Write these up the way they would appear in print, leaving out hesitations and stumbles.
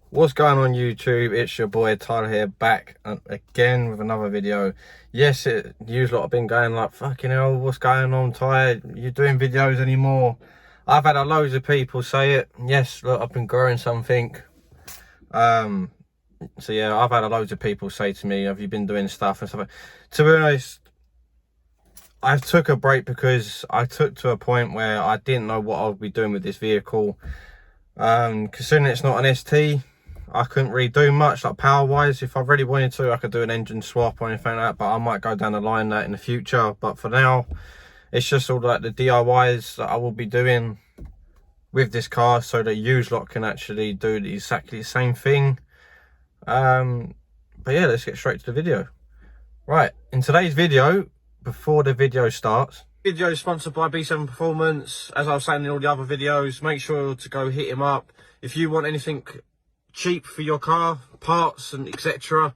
What's going on YouTube? It's your boy Tyler here, back again with another video. Yes, you lot have been going like, fucking hell, what's going on, Ty? You doing videos anymore? I've had loads of people say it. Yes, look, I've been growing something. So yeah, I've had loads of people say to me, have you been doing stuff and stuff? To be honest, I took a break because I took to a point where I didn't know what I would be doing with this vehicle. Considering it's not an ST, I couldn't really do much like power wise. If I really wanted to, I could do an engine swap or anything like that, but I might go down the line that in the future. But for now, it's just all like the DIYs that I will be doing with this car so that you lot can actually do exactly the same thing. But yeah, let's get straight to the video. Right, in today's video, before the video starts, video is sponsored by B7 Performance. As I was saying in all the other videos, make sure to go hit him up if you want anything cheap for your car, parts and etc.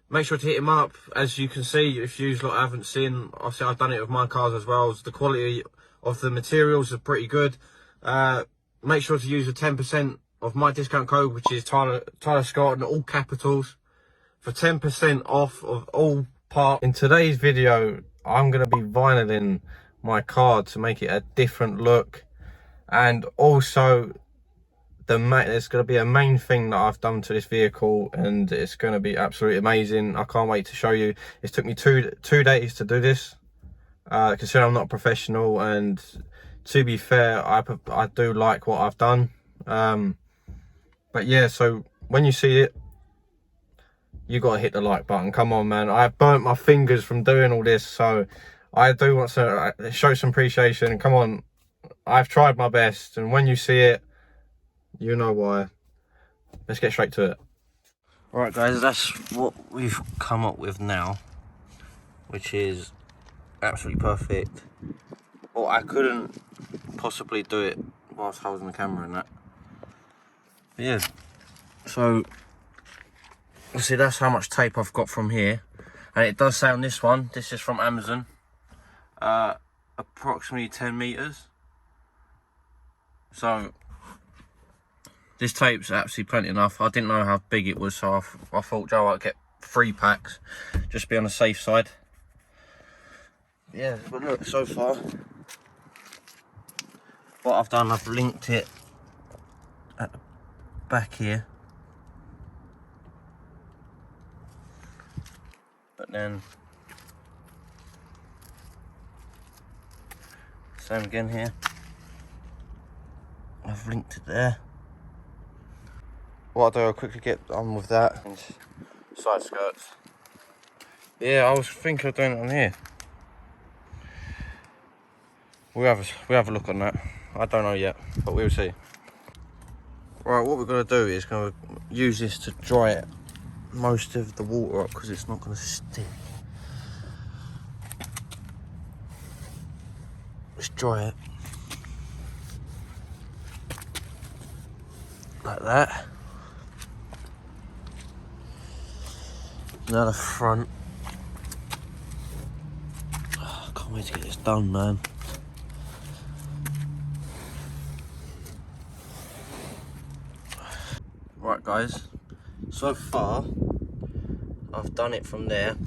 Make sure to hit him up. As you can see, if you lot haven't seen, obviously I've done it with my cars as well. The quality of the materials are pretty good. Make sure to use the 10% of my discount code, which is TYLERSCOTT in all capitals, for 10% off of all parts. In today's video, I'm going to be vinyling my car to make it a different look, and also there's going to be a main thing that I've done to this vehicle, and it's going to be absolutely amazing. I can't wait to show you. It took me two days to do this, considering I'm not a professional, and to be fair, I do like what I've done. But yeah, so when you see it, you got to hit the like button. Come on, man. I burnt my fingers from doing all this, so I do want to show some appreciation. Come on, I've tried my best, and when you see it, you know why. Let's get straight to it. Alright guys, that's what we've come up with now, which is absolutely perfect. Well, I couldn't possibly do it whilst holding the camera and that. But yeah, so see, that's how much tape I've got from here, and it does say on this one, this is from Amazon, approximately 10 meters. So this tape's absolutely plenty enough. I didn't know how big it was, so I thought, Joe, I'd get 3 packs, just be on the safe side. Yeah, but look, so far, what I've done, I've linked it at the back here. But then, same again here. I've linked it there. What I'll do, I'll quickly get on with that. And side skirts. Yeah, I was thinking of doing it on here. We have a look on that. I don't know yet, but we'll see. Right, what we're gonna do is gonna use this to dry it most of the water up, because it's not gonna stick. Let's dry it like that. Now the front. Oh, I can't wait to get this done, man. Right guys, so far I've done it from there.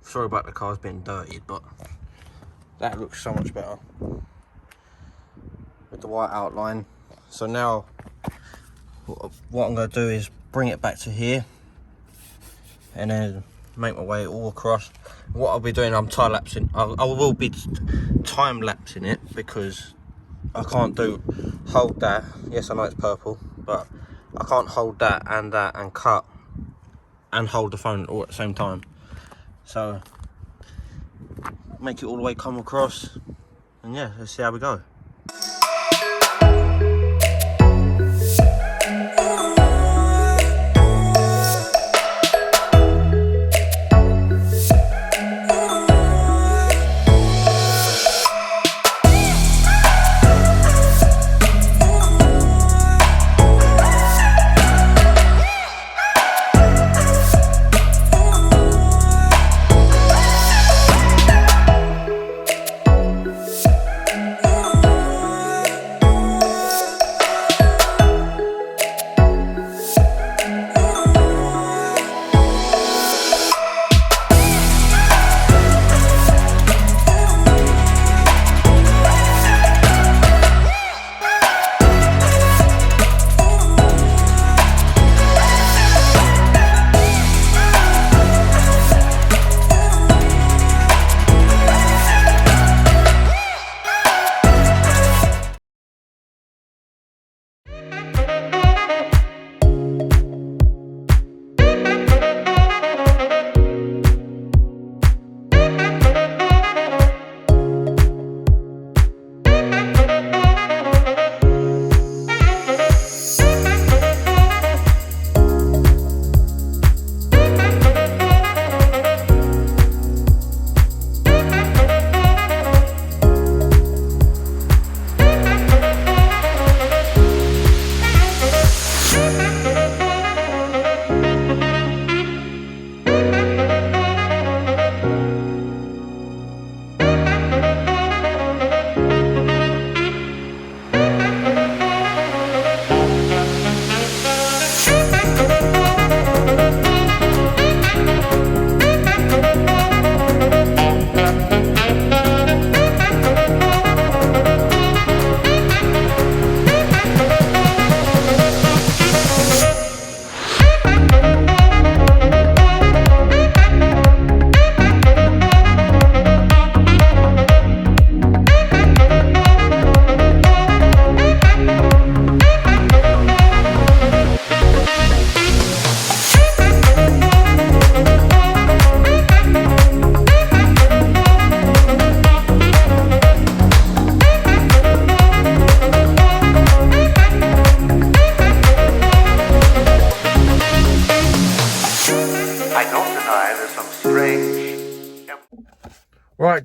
Sorry about the cars being dirtied, but that looks so much better with the white outline. So now what I'm going to do is bring it back to here and then make my way all across. What I'll be doing, I'm time lapsing. I will be time lapsing it, because I can't hold that. Yes, I know it's purple, but I can't hold that and cut and hold the phone all at the same time. So make it all the way come across, and yeah, let's see how we go.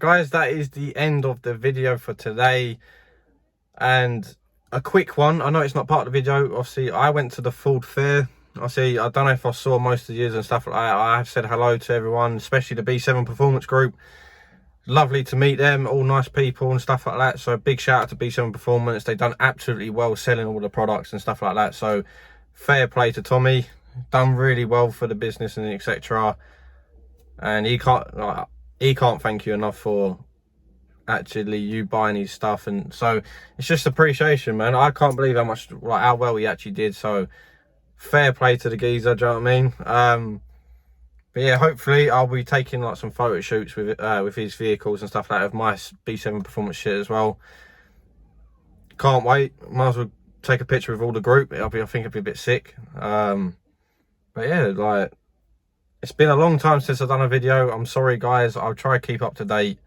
guys, that is the end of the video for today. And a quick one, I know it's not part of the video, obviously I went to the Ford Fair. Obviously, I don't know if I saw most of you and stuff like that. I have said hello to everyone, especially the B7 Performance group. Lovely to meet them, all nice people and stuff like that. So big shout out to B7 Performance. They've done absolutely well selling all the products and stuff like that. So fair play to Tommy, done really well for the business and etc. And he can't thank you enough for actually you buying his stuff. And so it's just appreciation, man. I can't believe how much, like, how well he actually did. So fair play to the geezer, do you know what I mean? But yeah, hopefully I'll be taking like some photo shoots with his vehicles and stuff like that, of my B7 Performance shit as well. Can't wait. Might as well take a picture with all the group. I think it'll be a bit sick. But yeah, like, it's been a long time since I've done a video. I'm sorry guys, I'll try to keep up to date.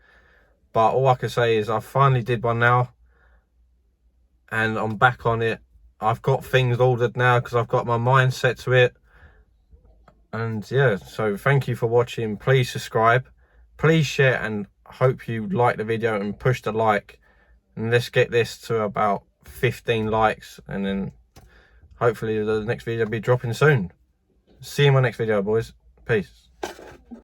But all I can say is I finally did one now. And I'm back on it. I've got things ordered now because I've got my mind set to it. And yeah, so thank you for watching. Please subscribe. Please share, and hope you like the video and push the like. And let's get this to about 15 likes. And then hopefully the next video will be dropping soon. See you in my next video, boys. Peace.